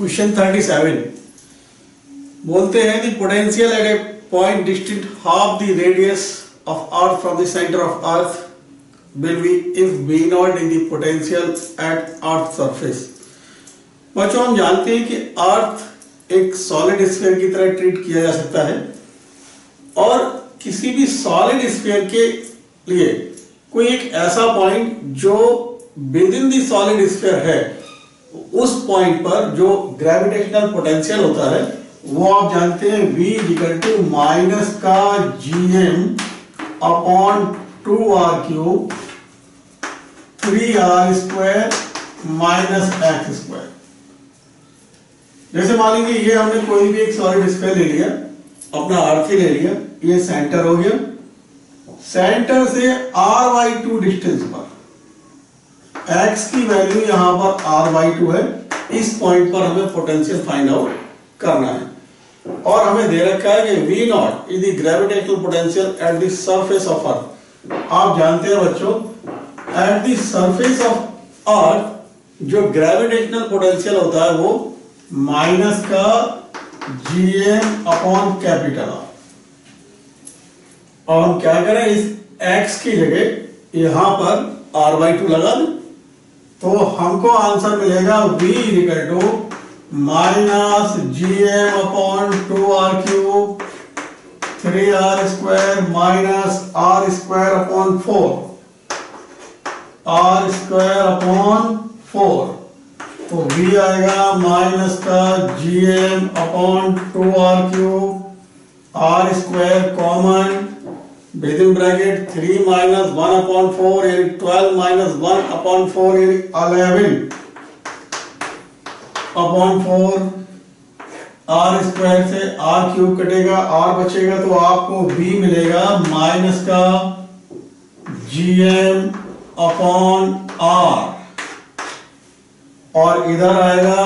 Question 37 बोलते हैं the potential at A point distant half the radius of earth from the centre of earth will be if V naught is the potential at earth surface. बच्चों, हम जानते हैं कि अर्थ एक solid sphere की तरह ट्रीट किया जा सकता है और किसी भी सॉलिड स्फीयर के लिए कोई एक ऐसा पॉइंट जो with in the solid sphere है, उस पॉइंट पर जो ग्रेविटेशनल पोटेंशियल होता है वो आप जानते हैं V इक्वल टू माइनस का GM upon 2r³ 3r² minus x²। जैसे मान लीजिए ये हमने कोई भी एक सॉलिड स्फीयर ले लिया, अपना अर्थ ही ले लिया, ये सेंटर हो गया, सेंटर से r/2 डिस्टेंस पर x की वैल्यू यहां पर r/2 है, इस पॉइंट पर हमें पोटेंशियल फाइंड आउट करना है और हमें दे रखा है कि V naught is the gravitational potential at the surface of अर्थ। आप जानते हैं बच्चों, एट द सरफेस ऑफ अर्थ जो ग्रेविटेशनल पोटेंशियल होता है वो माइनस का GM अपॉन कैपिटल R। और हम क्या करें, इस x की जगह यहां पर r/2 लगा दें तो हमको आंसर मिलेगा V equal to minus GM upon 2r³ 3r² minus r² upon 4 r² upon 4। तो V आएगा माइनस का GM upon 2r³ r² common with in bracket 3 minus 1 upon 4 यानी 12 माइनस 1 अपॉन 4 यानी 11 अपॉन 4। r² से r³ कटेगा, r बचेगा तो आपको v मिलेगा माइनस का GM अपॉन r और इधर आएगा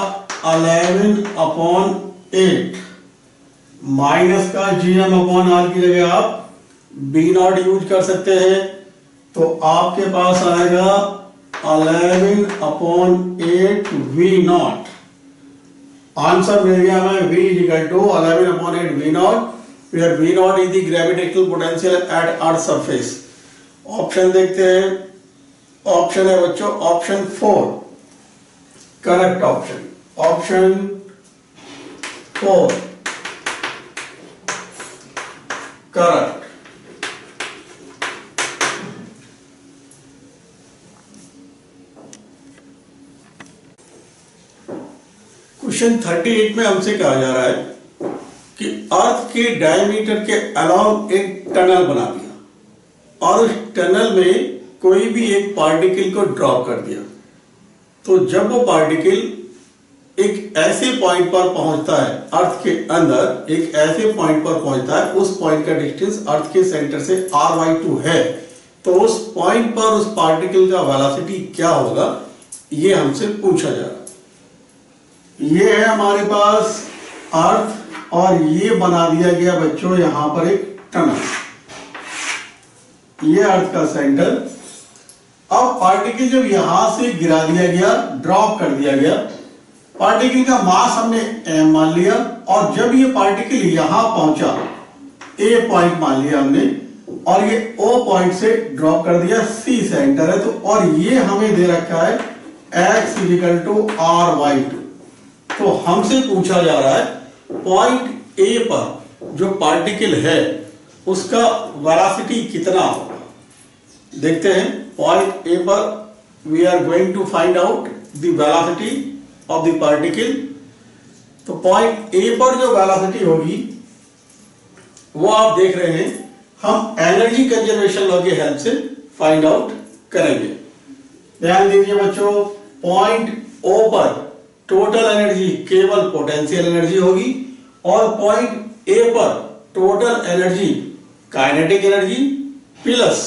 11 अपॉन 8। माइनस का GM अपॉन r की जगह आप B नॉट यूज कर सकते हैं तो आपके पास आएगा 11 अपॉन 8 V नॉट। आंसर मिल गया हमें V equal to 11 upon 8 V naught, where V naught is the gravitational potential at earth surface. Option देखते हैं, ऑप्शन है बच्चों option 4 correct option, option 4 correct. Question 38 में हमसे कहा जा रहा है कि अर्थ के डायमीटर के अलाउंग एक टनल बना दिया और उस टनल में कोई भी एक पार्टिकल को ड्रॉप कर दिया, तो जब वो पार्टिकल एक ऐसे पॉइंट पर पहुंचता है, अर्थ के अंदर एक ऐसे पॉइंट पर पहुंचता है, उस पॉइंट का डिस्टेंस अर्थ के सेंटर से r/2 है, तो उस पॉइंट पर उस पार्टिकल का वेलोसिटी क्या होगा, ये हमसे पूछा जा रहा है। ये है हमारे पास अर्थ और ये बना दिया गया बच्चों यहां पर एक टनल, ये अर्थ का सेंटर। अब पार्टिकल जब यहां से गिरा दिया गया, ड्रॉप कर दिया गया, पार्टिकल का मास हमने m मान लिया और जब ये पार्टिकल यहां पहुंचा, A पॉइंट मान लिया हमने और ये O पॉइंट से ड्रॉप कर दिया, C सेंटर है तो, और ये हमें दे रखा है x इक्वल टू r/2। तो हमसे पूछा जा रहा है पॉइंट A पर जो पार्टिकल है उसका वेलोसिटी कितना होगा। देखते हैं, पॉइंट A पर we are going to find out the velocity of the particle. तो पॉइंट A पर जो वेलोसिटी होगी वो आप देख रहे हैं, हम एनर्जी कंजर्वेशन लॉ की हेल्प से फाइंड आउट करेंगे। ध्यान दीजिए बच्चों, पॉइंट O पर टोटल एनर्जी केवल पोटेंशियल एनर्जी होगी और पॉइंट A पर total energy kinetic energy plus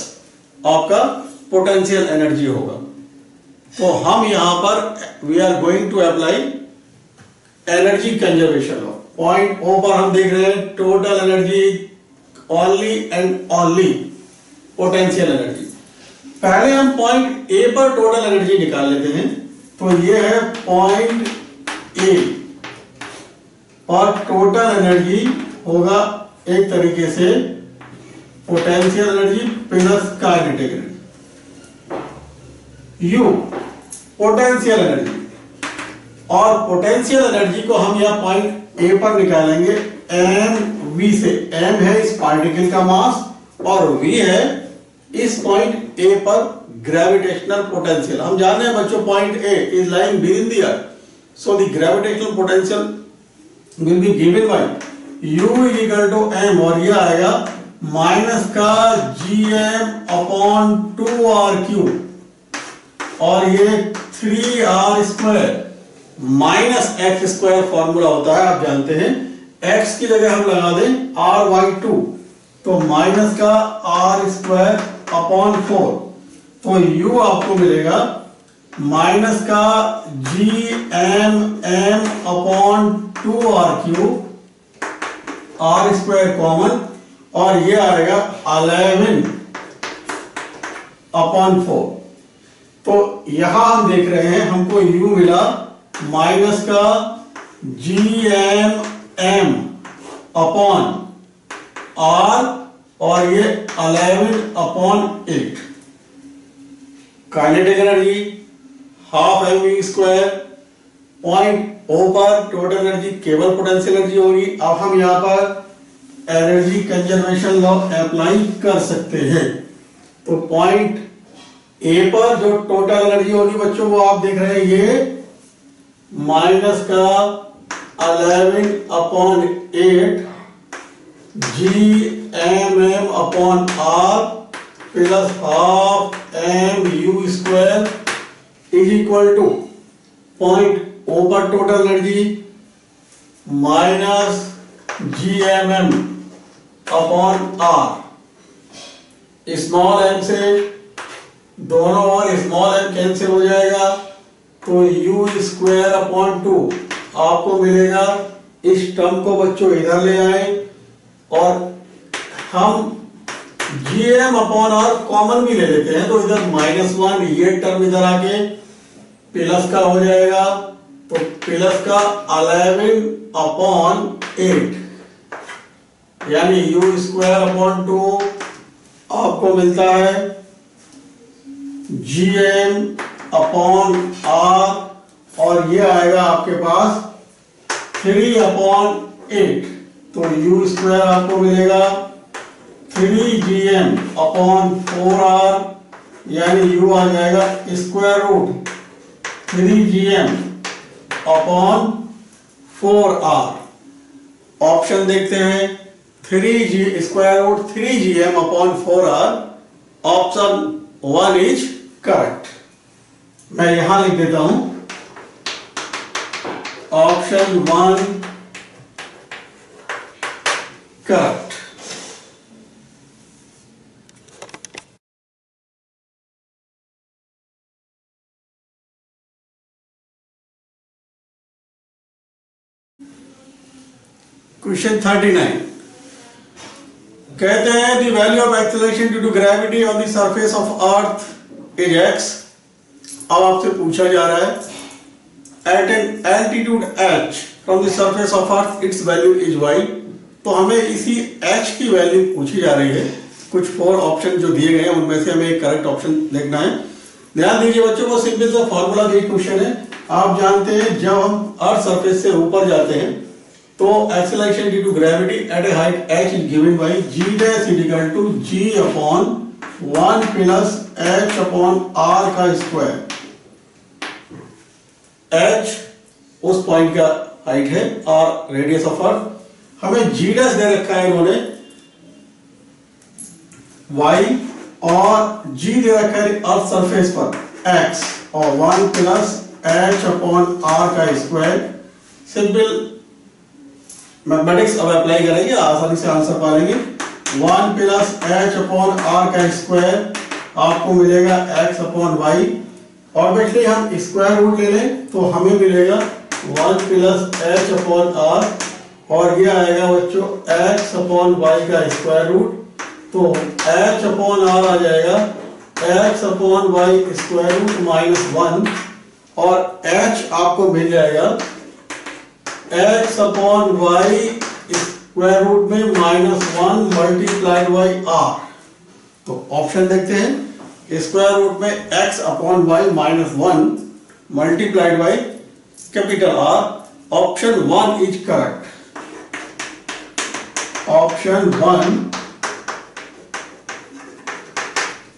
आपका पोटेंशियल एनर्जी होगा। तो हम यहां पर we are going to apply energy conservation law. Point O पर हम देख रहे हैं total energy only and only potential energy. पहले हम पॉइंट A पर टोटल एनर्जी निकाल लेते हैं। तो ये है पॉइंट ए, और टोटल एनर्जी होगा एक तरीके से potential energy plus kinetic energy. You potential energy, और पोटेंशियल एनर्जी को हम यहां पॉइंट ए पर निकालेंगे एम वी से। एम है इस पार्टिकल का मास और वी है इस पॉइंट ए पर ग्रेविटेशनल पोटेंशियल। हम जान रहे हैं बच्चों point A is lying between the earth, so the gravitational potential will be given by U is equal to M, और ये आएगा माइनस का Gm/2r³ और ये 3r² माइनस x² फॉर्मूला होता है, आप जानते हैं। x की जगह हम लगा दें r/2, तो माइनस का r²/4, तो u आपको मिलेगा माइनस का Gm/2r³, r² कॉमन, और ये आएगा 11/4। तो यहां हम देख रहे हैं हमको u मिला माइनस का Gm/r और ये 11/8। Kinetic energy half mv², point O पर टोटल एनर्जी केवल पोटेंशियल एनर्जी होगी। अब हम यहां पर एनर्जी कंजर्वेशन लॉ अप्लाई कर सकते हैं। तो पॉइंट ए पर जो टोटल एनर्जी होगी बच्चों वो आप देख रहे हैं ये माइनस का 11/8 Gm/r plus half mu² is equal to point O पर total energy minus Gm/r। Small M से दोनों और स्मॉल एम कैंसिल हो जाएगा, तो u²/2 आपको मिलेगा। इस टर्म को बच्चों इधर ले आए और हम Gm/r कॉमन भी ले लेते हैं, तो इधर -1 ये टर्म इधर आके प्लस का हो जाएगा, तो प्लस का 11/8 यानी u²/2 आपको मिलता है Gm/r, और ये आएगा आपके पास 3/8, तो u² आपको मिलेगा 3Gm/4r यानी u आ जाएगा √3Gm/4r। ऑप्शन देखते हैं 3Gm/4r, ऑप्शन 1 इज करेक्ट। मैं यहां लिख देता हूं ऑप्शन 1 करेक्ट। क्वेश्चन 39 कहते हैं the value of acceleration due to gravity on the surface of earth is x। अब आपसे पूछा जा रहा है at an altitude h from the surface of earth its value is y। तो हमें इसी h की वैल्यू पूछी जा रही है। कुछ 4 ऑप्शन जो दिए गए हैं उनमें से हमें एक करेक्ट ऑप्शन देखना है। ध्यान दीजिए बच्चों, वो सिंपल सा फॉर्मूला बेस्ड क्वेश्चन है। आप जानते हैं जब हम अर्थ सरफेस से ऊपर जाते हैं तो acceleration due to gravity at a height h is given by g' is equal to g/1 plus h/r²। h उस पॉइंट का हाइट है और रेडियस ऑफ अर्थ। हमें g' दे रखा है इन्होंने y, और g दे रखा है अर्थ सरफेस पर x, और 1 प्लस h/r²। सिंपल मैथमेटिक्स अब अप्लाई करेंगे, आसानी से आंसर पा लेंगे। 1 प्लस h/r² आपको मिलेगा x/y, ऑब्वियसली हम स्क्वायर रूट ले लें तो हमें मिलेगा 1 प्लस h/r, और ये आएगा बच्चों x/y का स्क्वायर रूट, तो h/r आ जाएगा x/y² -1, और h आपको मिल जाएगा x upon Y square root में -1 मल्टीप्लाइड बाई r। तो ऑप्शन देखते हैं, स्क्वायर रूट में x upon Y -1 multiplied by capital R। Option 1 is correct. Option 1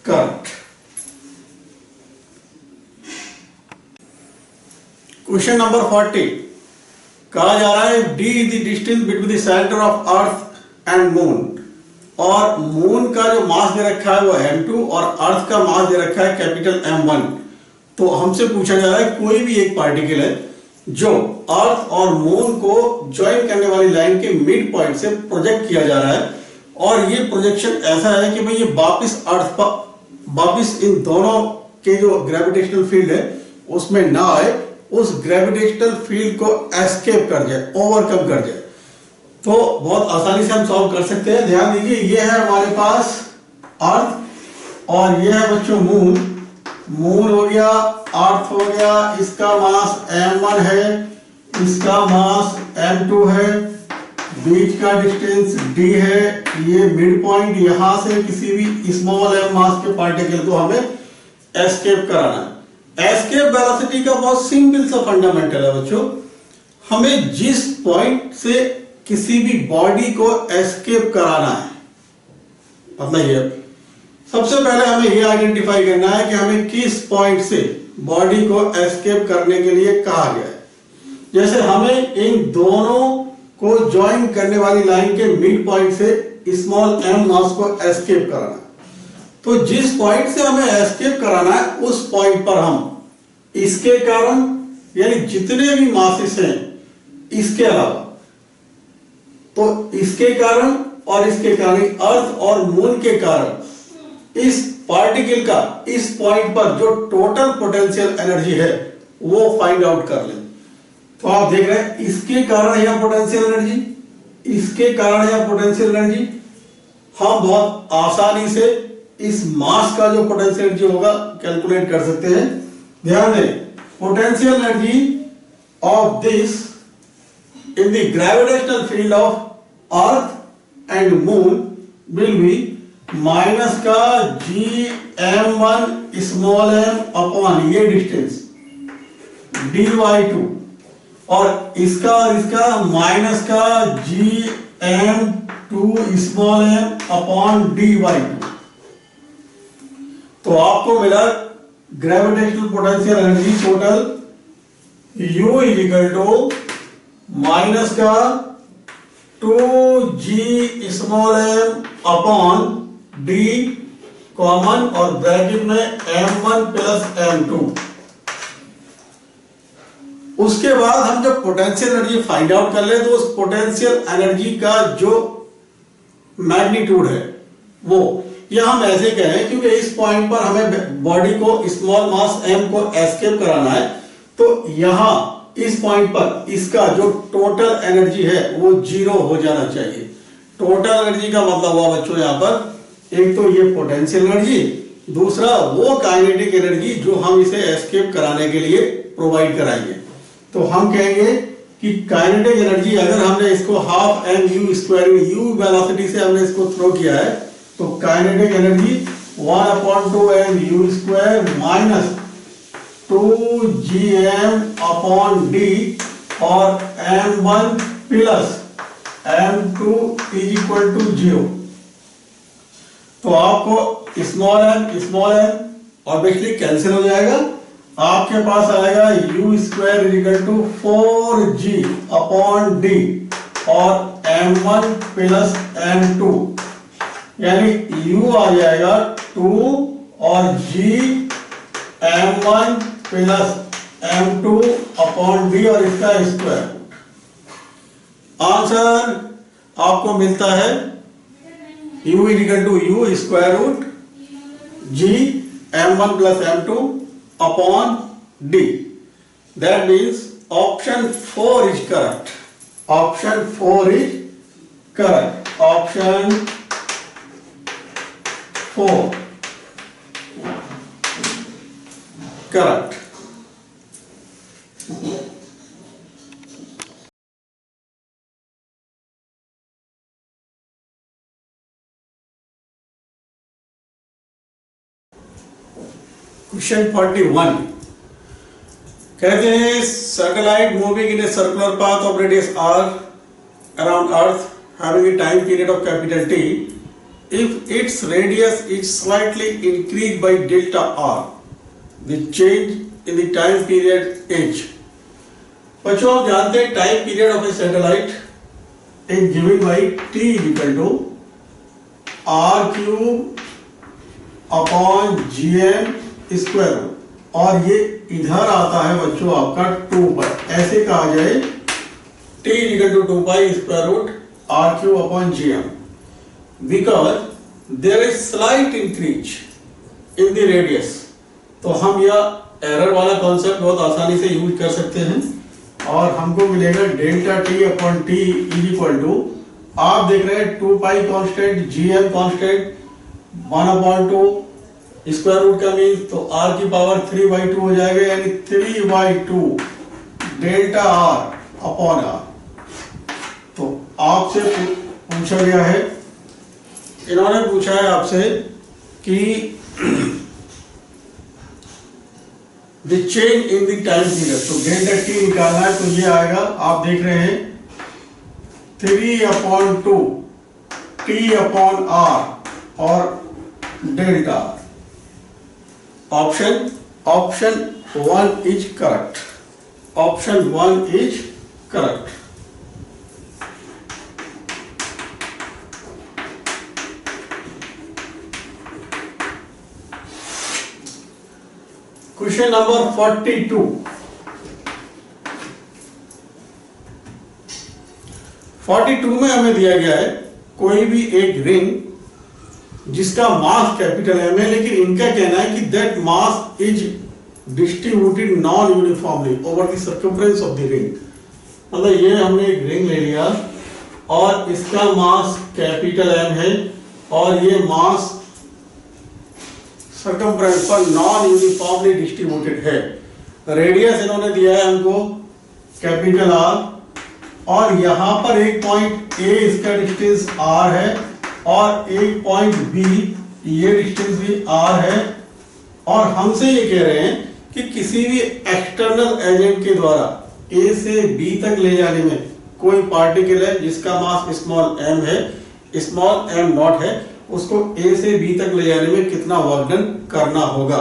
correct. Question number 40 कहा जा रहा है d is the distance between the centre of earth and moon, और moon का जो मास दे रखा है वो m2 और अर्थ का मास दे रखा है कैपिटल M1। तो हमसे पूछा जा रहा है कोई भी एक पार्टिकल है जो अर्थ और मून को ज्वाइन करने वाली लाइन के मिड पॉइंट से प्रोजेक्ट किया जा रहा है, और ये प्रोजेक्शन ऐसा है कि भाई ये वापस अर्थ पर वापस इन दोनों के जो ग्रेविटेशनल फील्ड है उसमें ना आए, उस ग्रेविटेशनल फील्ड को एस्केप कर जाए, ओवरकम कर जाए। तो बहुत आसानी से हम सॉल्व कर सकते हैं। ध्यान दीजिए, ये है हमारे पास अर्थ और ये है बच्चों मून। मून हो गया, अर्थ हो गया, इसका मास m1 है, इसका मास m2 है, बीच का डिस्टेंस d है, ये मिड पॉइंट, यहां से किसी भी स्मॉल m मास के पार्टिकल को हमें एस्केप कराना है। एस्केप वेलोसिटी का बहुत सिंपल सा फंडामेंटल है बच्चों, हमें जिस पॉइंट से किसी भी बॉडी को एस्केप कराना है, मतलब ये सबसे पहले हमें ये आइडेंटिफाई करना है कि हमें किस पॉइंट से बॉडी को एस्केप करने के लिए कहा गया है। जैसे हमें इन दोनों को ज्वाइन करने वाली लाइन के मिड पॉइंट से स्मॉल m मास को एस्केप कराना है। तो जिस पॉइंट से हमें एस्केप कराना है उस पॉइंट पर हम इसके कारण, यानी जितने भी मासेस हैं इसके अलावा, तो इसके कारण और इसके कारण, अर्थ और मून के कारण इस पार्टिकल का इस पॉइंट पर जो टोटल पोटेंशियल एनर्जी है वो फाइंड आउट कर लें। तो आप देख रहे हैं इसके कारण यह पोटेंशियल एनर्जी, इसके कारण यह पोटेंशियल एनर्जी, हम बहुत आसानी से इस मास का जो पोटेंशियल एनर्जी होगा कैलकुलेट कर सकते हैं। ध्यान दें, potential energy of this in the gravitational field of earth and moon will be minus का gm1 स्मॉल m अपॉन ये डिस्टेंस dy2, और इसका माइनस का gm2 small m upon dy2। तो आपको मिला gravitational potential energy total U is equal to minus का 2g small m upon d common और ब्रैकेट में m1 प्लस m2। उसके बाद हम जब पोटेंशियल एनर्जी फाइंड आउट कर ले तो उस पोटेंशियल एनर्जी का जो मैग्नीट्यूड है वो, या हम ऐसे कहें क्योंकि इस पॉइंट पर हमें बॉडी को स्मॉल मास m को एस्केप कराना है, तो यहां इस पॉइंट पर इसका जो टोटल एनर्जी है वो 0 हो जाना चाहिए। टोटल एनर्जी का मतलब हुआ बच्चों यहां पर एक तो ये पोटेंशियल एनर्जी, दूसरा वो काइनेटिक एनर्जी जो हम इसे एस्केप कराने के लिए प्रोवाइड कराएंगे। तो हम कहेंगे कि काइनेटिक एनर्जी अगर हमने इसको half mu square, u velocity से हमने इसको थ्रो किया है, तो kinetic energy 1/2 mu square minus 2gm upon d और m1 plus m2 is equal to 0। तो आपको स्मॉल m ऑब्वियसली कैंसिल हो जाएगा, आपके पास आएगा u square is equal to 4g upon d और m1 प्लस m2, यानी u आ जाएगा 2 और g m1 plus m2 upon d और इसका स्क्वायर। आंसर आपको मिलता है u is equal to u square root g m1 plus m2 upon d। That means option 4 is correct. Option 4 is correct. Option 4 correct. Question 41 कहते हैं satellite moving in a circular path of radius r around earth having a time period of capital T, if its radius is slightly increased by delta r, the change in the time period h. बच्चों आप जानते हैं time period of a satellite is given by t is equal to r cube upon gm square root, और ये इधर आता है बच्चों आपका 2 पाई, ऐसे कहा जाए t is equal to 2 pi square root r cube upon gm, because there is slight increase in the radius. तो हम यह एरर वाला कॉन्सेप्ट बहुत आसानी से यूज कर सकते हैं और हमको मिलेगा delta T upon T is equal to, आप देख रहे हैं 2 pi constant, gm constant, 1/2 square root का मीन तो r की पावर 3/2 हो जाएगा, यानी 3/2 डेल्टा r अपॉन r। तो आपसे पूछा गया है, इन्होंने पूछा है आपसे कि the change in the time period, तो डेल्टा टी निकालना है, तो ये आएगा आप देख रहे हैं 3/2 t अपॉन r और delta. Option 1 is correct, option 1 is correct. Question number 42, 42 में हमें दिया गया है कोई भी एक रिंग जिसका मास कैपिटल एम है, लेकिन इनका कहना है कि that mass is distributed non uniformly over the circumference of the ring. मतलब ये हमने एक रिंग ले लिया और इसका मास कैपिटल एम है और ये मास सर्कम्फ्रेंस पर नॉन यूनिफॉर्मली डिस्ट्रीब्यूटेड है। रेडियस इन्होंने दिया है हमको कैपिटल आर, और यहां पर एक पॉइंट ए इसका डिस्टेंस आर है और एक पॉइंट बी ये डिस्टेंस भी आर है, और हमसे ये कह रहे हैं कि किसी भी एक्सटर्नल एजेंट के द्वारा ए से बी तक ले जाने में कोई पार्टिकल है जिसका मास स्मॉल एम है, स्मॉल एम नॉट है, उसको ए से बी तक ले जाने में कितना वर्क डन करना होगा।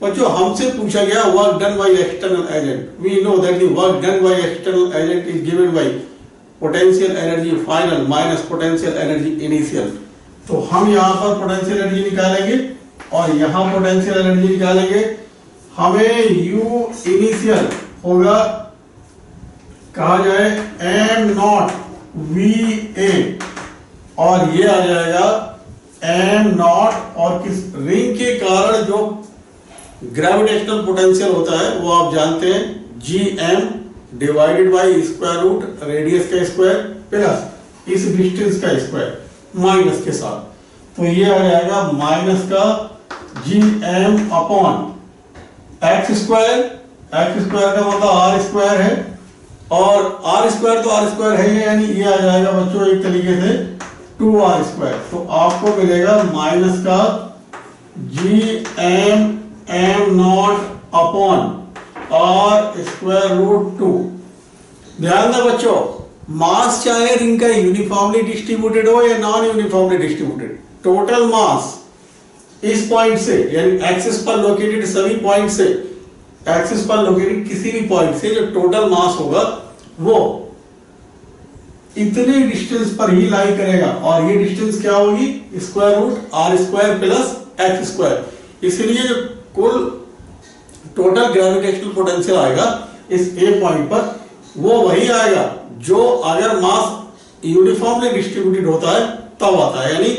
और जो हमसे पूछा गया work done by external agent, we know that the work done by external agent is given by potential energy final minus potential energy initial. तो हम यहाँ पर पोटेंशियल एनर्जी निकालेंगे और यहाँ पोटेंशियल एनर्जी निकालेंगे। हमें U इनिशियल होगा कहा जाए m नॉट VA, और ये आ जाएगा m नॉट, और किस रिंग के कारण जो ग्रेविटेशनल पोटेंशियल होता है वो आप जानते हैं Gm divided by square root radius का स्क्वायर प्लस इस डिस्टेंस का स्क्वायर माइनस के साथ, तो ये आ जाएगा माइनस का Gm upon X square, X square का मतलब आर स्क्वायर है, और आर स्क्वायर तो आर स्क्वायर है, यानी ये आ जाएगा बच्चों एक तरीके से 2r स्क्वायर। तो आपको मिलेगा माइनस का Gm m naught upon R square root 2। ध्यान दें बच्चों, मास चाहे रिंग का यूनिफॉर्मली डिस्ट्रीब्यूटेड हो या non uniformly distributed, total mass इस पॉइंट से यानी एक्सिस पर लोकेटेड सभी पॉइंट से, एक्सिस पर लोकेटेड किसी भी पॉइंट से जो टोटल मास होगा वो इतने डिस्टेंस पर ही लाई करेगा, और ये डिस्टेंस क्या होगी square root R square plus X square. इसलिए जो कुल टोटल ग्रेविटेशनल पोटेंशियल आएगा इस ए पॉइंट पर वो वही आएगा जो अगर मास यूनिफॉर्मली डिस्ट्रीब्यूटेड होता है तब आता है, यानी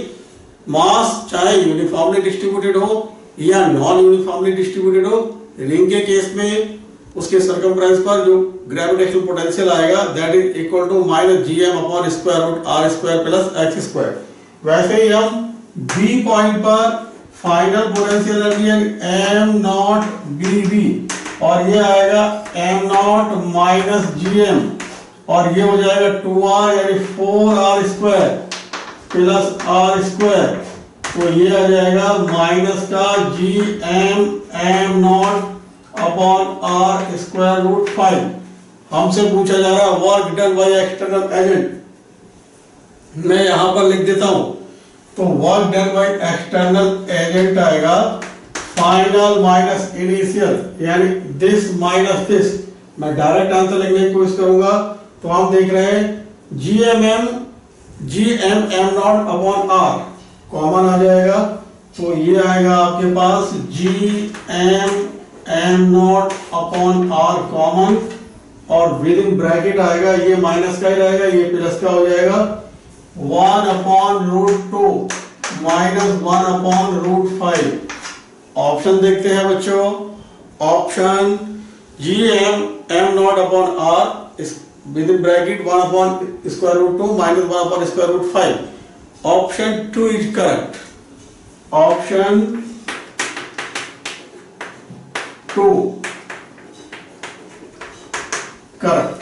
मास चाहे यूनिफॉर्मली डिस्ट्रीब्यूटेड हो या नॉन यूनिफॉर्मली डिस्ट्रीब्यूटेड हो, रिंग के केस में उसके सर्कमफ्रेंस पर जो ग्रेविटेशनल पोटेंशियल आएगा that is equal to minus Gm upon square root R square plus X square. वैसे ही हम बी पॉइंट पर final potential energy m naught BB, और ये आएगा m नॉट माइनस Gm, और ये हो जाएगा 2r यानी 4r square plus r square तो ये आ जाएगा माइनस का G M not upon R square root 5। हमसे पूछा जा रहा है work done by external agent, मैं यहां पर लिख देता हूं। तो work done by external agent आएगा फाइनल माइनस इनिशियल, यानी दिस माइनस दिस। मैं डायरेक्ट आंसर लिखने की कोशिश करूंगा। तो हम देख रहे हैं G M not upon R common आ जाएगा, तो ये आएगा आपके पास G M not upon R common, और विद इन ब्रैकेट आएगा, ये माइनस का ही रहेगा, ये प्लस का हो जाएगा, 1 upon root 2 minus 1 upon root 5। Option देखते हैं बच्चों। Option G M not upon R with in bracket 1 upon square root 2 minus 1 upon square root 5। Option 2 is correct. Option 2 correct.